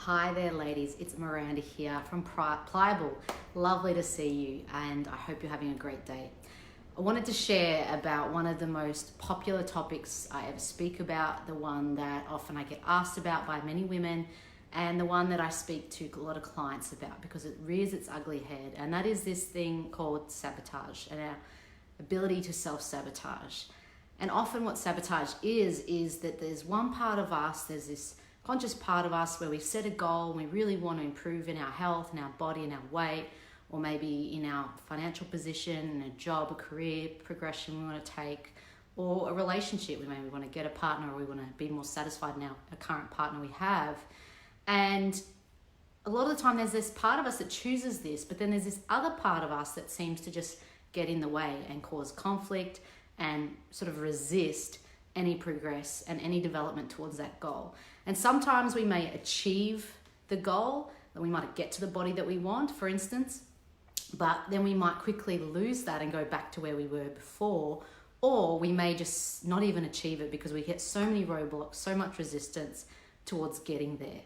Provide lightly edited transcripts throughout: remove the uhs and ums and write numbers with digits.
Hi there ladies, it's Miranda here from Pliable. Lovely to see you and I hope you're having a great day. I wanted to share about one of the most popular topics I ever speak about, the one that often I get asked about by many women, and the one that I speak to a lot of clients about because it rears its ugly head, and that is this thing called sabotage and our ability to self-sabotage. And often what sabotage is that there's one part of us, there's this conscious part of us where we set a goal and we really want to improve in our health, in our body, in our weight, or maybe in our financial position, in a job, a career progression we want to take, or a relationship. We maybe want to get a partner, or we want to be more satisfied in our current partner we have. And a lot of the time there's this part of us that chooses this, but then there's this other part of us that seems to just get in the way and cause conflict and sort of resist any progress and any development towards that goal. And sometimes we may achieve the goal, that we might get to the body that we want, for instance, but then we might quickly lose that and go back to where we were before, or we may just not even achieve it because we get so many roadblocks, so much resistance towards getting there.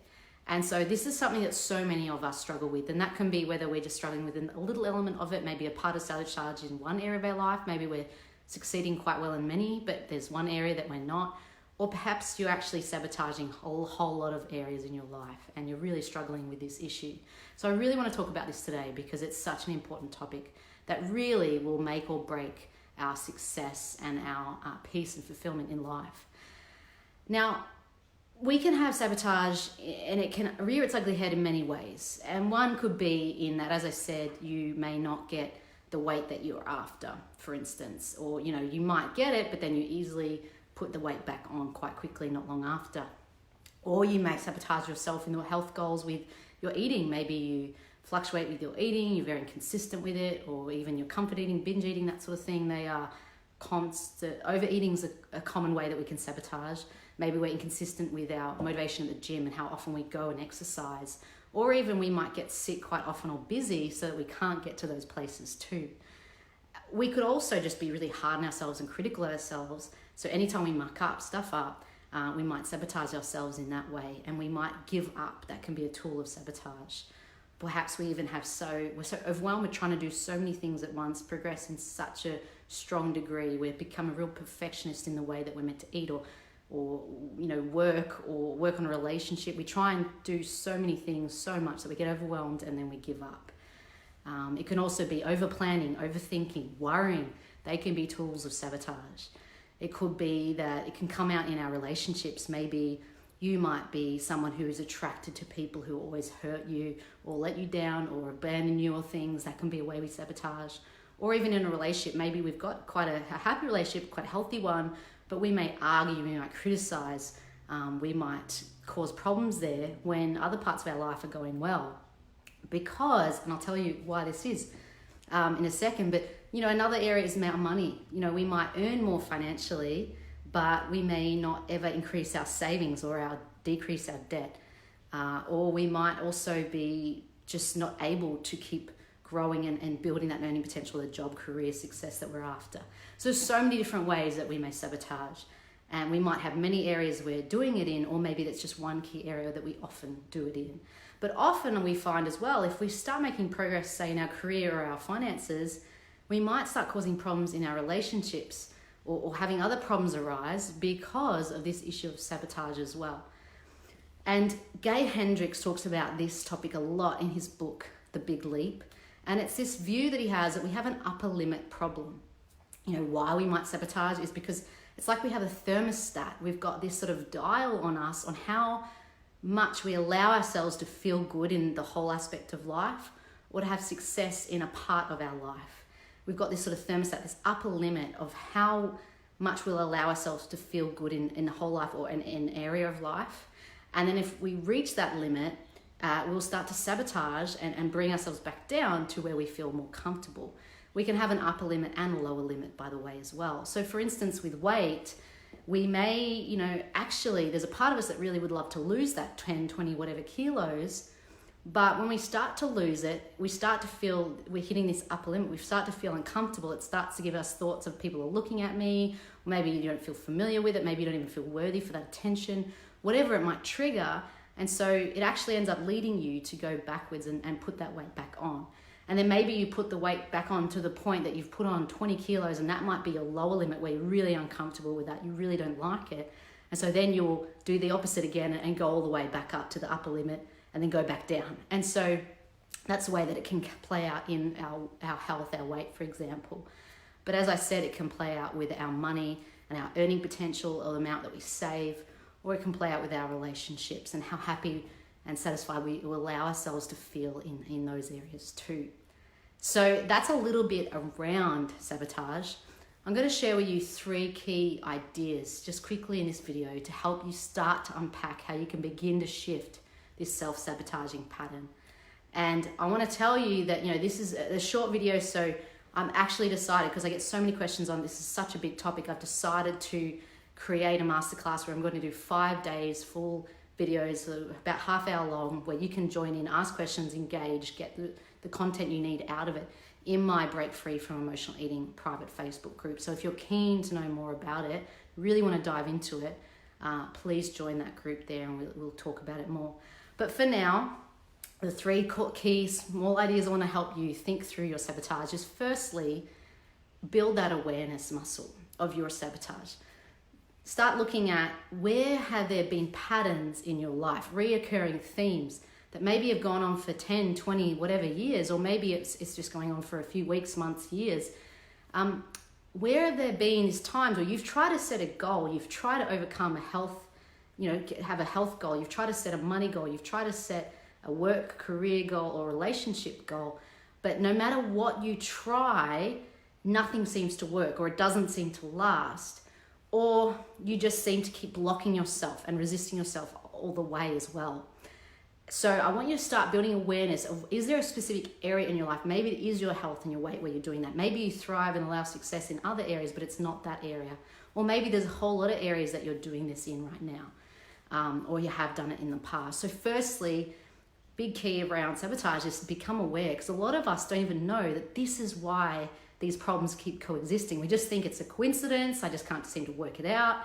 And so this is something that so many of us struggle with, and that can be whether we're just struggling with a little element of it, maybe a part of sabotage in one area of our life, maybe we're succeeding quite well in many, but there's one area that we're not, or perhaps you're actually sabotaging a whole lot of areas in your life and you're really struggling with this issue. So I really want to talk about this today because it's such an important topic that really will make or break our success and our peace and fulfillment in life. Now, we can have sabotage and it can rear its ugly head in many ways. And one could be in that, as I said, you may not get the weight that you're after, for instance, or you might get it, but then you easily put the weight back on quite quickly, not long after. Or you may sabotage yourself in your health goals with your eating. Maybe you fluctuate with your eating, you're very inconsistent with it, or even your comfort eating, binge eating, that sort of thing. They are constant. Overeating is a common way that we can sabotage. Maybe we're inconsistent with our motivation at the gym and how often we go and exercise. Or even we might get sick quite often or busy so that we can't get to those places too. We could also just be really hard on ourselves and critical of ourselves. So anytime we muck up, stuff up, we might sabotage ourselves in that way, and we might give up. That can be a tool of sabotage. Perhaps we even we're so overwhelmed, we're trying to do so many things at once, progress in such a strong degree, we've become a real perfectionist in the way that we're meant to eat or work on a relationship. We try and do so many things so much that we get overwhelmed and then we give up. It can also be over planning, overthinking, worrying. They can be tools of sabotage. It could be that it can come out in our relationships. Maybe you might be someone who is attracted to people who always hurt you or let you down or abandon you or things. That can be a way we sabotage. Or even in a relationship, maybe we've got quite a happy relationship, quite a healthy one, but we may argue, we might criticize, we might cause problems there when other parts of our life are going well. Because, and I'll tell you why this is in a second, but another area is our money. We might earn more financially, but we may not ever increase our savings or decrease our debt. Or we might also be just not able to keep growing and building that earning potential, the job, career, success that we're after. So there's so many different ways that we may sabotage. And we might have many areas we're doing it in, or maybe that's just one key area that we often do it in. But often we find as well, if we start making progress, say in our career or our finances, we might start causing problems in our relationships or having other problems arise because of this issue of sabotage as well. And Gay Hendricks talks about this topic a lot in his book, The Big Leap. And it's this view that he has that we have an upper limit problem. Why we might sabotage is because it's like we have a thermostat. We've got this sort of dial on us on how much we allow ourselves to feel good in the whole aspect of life or to have success in a part of our life. We've got this sort of thermostat, this upper limit of how much we'll allow ourselves to feel good in the whole life or in an area of life. And then if we reach that limit, we'll start to sabotage and bring ourselves back down to where we feel more comfortable. We can have an upper limit and a lower limit, by the way, as well. So for instance, with weight, we may, actually, there's a part of us that really would love to lose that 10, 20, whatever kilos. But when we start to lose it, we start to feel we're hitting this upper limit. We start to feel uncomfortable. It starts to give us thoughts of people are looking at me. Maybe you don't feel familiar with it. Maybe you don't even feel worthy for that attention. Whatever it might trigger. And so it actually ends up leading you to go backwards and put that weight back on. And then maybe you put the weight back on to the point that you've put on 20 kilos, and that might be your lower limit where you're really uncomfortable with that. You really don't like it. And so then you'll do the opposite again and go all the way back up to the upper limit and then go back down. And so that's the way that it can play out in our health, our weight, for example. But as I said, it can play out with our money and our earning potential, or the amount that we save, or it can play out with our relationships and how happy and satisfied we will allow ourselves to feel in those areas too. So that's a little bit around sabotage. I'm going to share with you 3 key ideas just quickly in this video to help you start to unpack how you can begin to shift this self-sabotaging pattern. And I want to tell you that, this is a short video, so I'm actually decided, because I get so many questions on this is such a big topic, I've decided to create a masterclass where I'm going to do 5 days, full videos, about half hour long, where you can join in, ask questions, engage, get the content you need out of it in my Break Free from Emotional Eating private Facebook group. So if you're keen to know more about it, really want to dive into it, please join that group there and we'll talk about it more. But for now, the 3 key small ideas I want to help you think through your sabotage is, firstly, build that awareness muscle of your sabotage. Start looking at where have there been patterns in your life, reoccurring themes that maybe have gone on for 10, 20, whatever years, or maybe it's just going on for a few weeks, months, years. Where have there been these times where you've tried to set a goal, you've tried to overcome a health, have a health goal, you've tried to set a money goal, you've tried to set a work, career goal, or relationship goal, but no matter what you try, nothing seems to work, or it doesn't seem to last, or you just seem to keep blocking yourself and resisting yourself all the way as well. So I want you to start building awareness of, is there a specific area in your life? Maybe it is your health and your weight where you're doing that. Maybe you thrive and allow success in other areas, but it's not that area. Or maybe there's a whole lot of areas that you're doing this in right now, or you have done it in the past. So firstly, big key around sabotage is to become aware, because a lot of us don't even know that this is why these problems keep coexisting. We just think it's a coincidence, I just can't seem to work it out,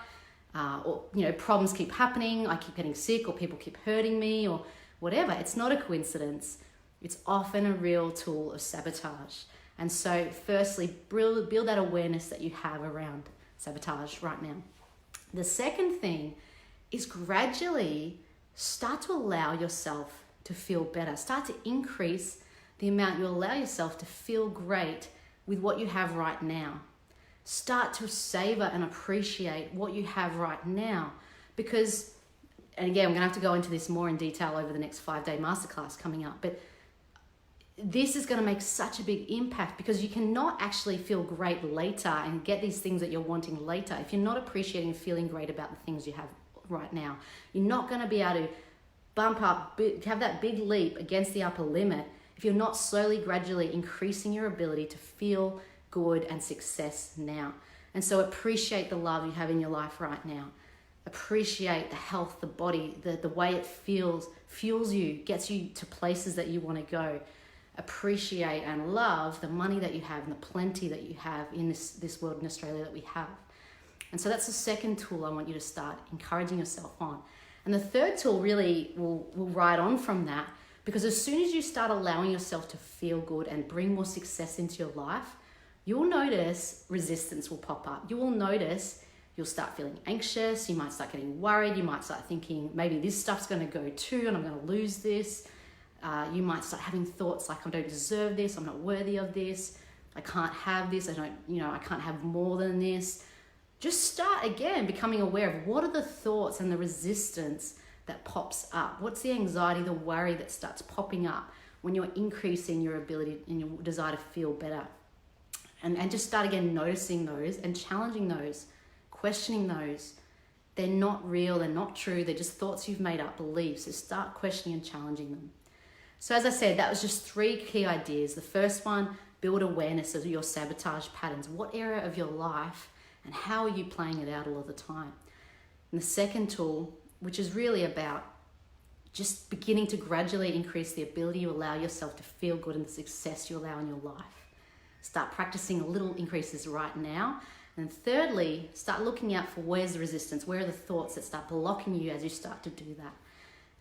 or problems keep happening, I keep getting sick, or people keep hurting me, or whatever. It's not a coincidence. It's often a real tool of sabotage. And so firstly, build that awareness that you have around sabotage right now. The second thing is gradually start to allow yourself to feel better. Start to increase the amount you allow yourself to feel great with what you have right now. Start to savor and appreciate what you have right now, because, and again, I'm going to have to go into this more in detail over the next 5-day masterclass coming up, but this is going to make such a big impact, because you cannot actually feel great later and get these things that you're wanting later if you're not appreciating and feeling great about the things you have right now. You're not going to be able to bump up, have that big leap against the upper limit if you're not slowly, gradually increasing your ability to feel good and success now. And so appreciate the love you have in your life right now. Appreciate the health, the body, the way it fuels you, gets you to places that you want to go. Appreciate and love the money that you have and the plenty that you have in this world in Australia that we have. And so that's the second tool I want you to start encouraging yourself on. And the third tool really will ride on from that, because as soon as you start allowing yourself to feel good and bring more success into your life, you'll notice resistance will pop up. You will notice you'll start feeling anxious. You might start getting worried. You might start thinking, maybe this stuff's going to go too and I'm going to lose this. You might start having thoughts like, I don't deserve this. I'm not worthy of this. I can't have this. I can't have more than this. Just start again becoming aware of what are the thoughts and the resistance that pops up. What's the anxiety, the worry that starts popping up when you're increasing your ability and your desire to feel better. And just start again noticing those and challenging those, questioning those. They're not real, they're not true, they're just thoughts you've made up, beliefs. So start questioning and challenging them. So as I said, that was just 3 key ideas. The first one, build awareness of your sabotage patterns. What area of your life and how are you playing it out all of the time? And the second tool, which is really about just beginning to gradually increase the ability you allow yourself to feel good and the success you allow in your life. Start practicing little increases right now. And thirdly, start looking out for where's the resistance, where are the thoughts that start blocking you as you start to do that.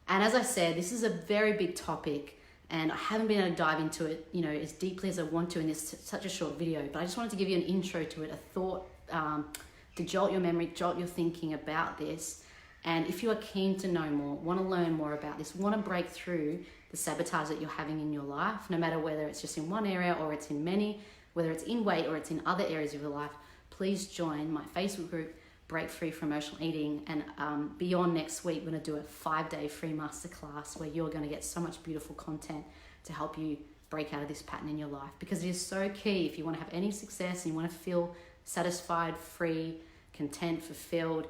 And as I said, this is a very big topic, and I haven't been able to dive into it, as deeply as I want to in this such a short video. But I just wanted to give you an intro to it, a thought to jolt your memory, jolt your thinking about this. And if you are keen to know more, want to learn more about this, want to break through the sabotage that you're having in your life, no matter whether it's just in one area or it's in many, whether it's in weight or it's in other areas of your life, please join my Facebook group, Break Free from Emotional Eating. And beyond next week, we're going to do a 5-day free masterclass where you're going to get so much beautiful content to help you break out of this pattern in your life, because it is so key. If you want to have any success and you want to feel satisfied, free, content, fulfilled,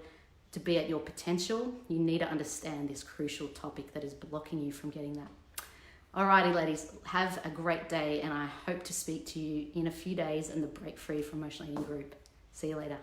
to be at your potential, you need to understand this crucial topic that is blocking you from getting that. Alrighty, ladies, have a great day, and I hope to speak to you in a few days in the Break Free from Emotional Eating group. See you later.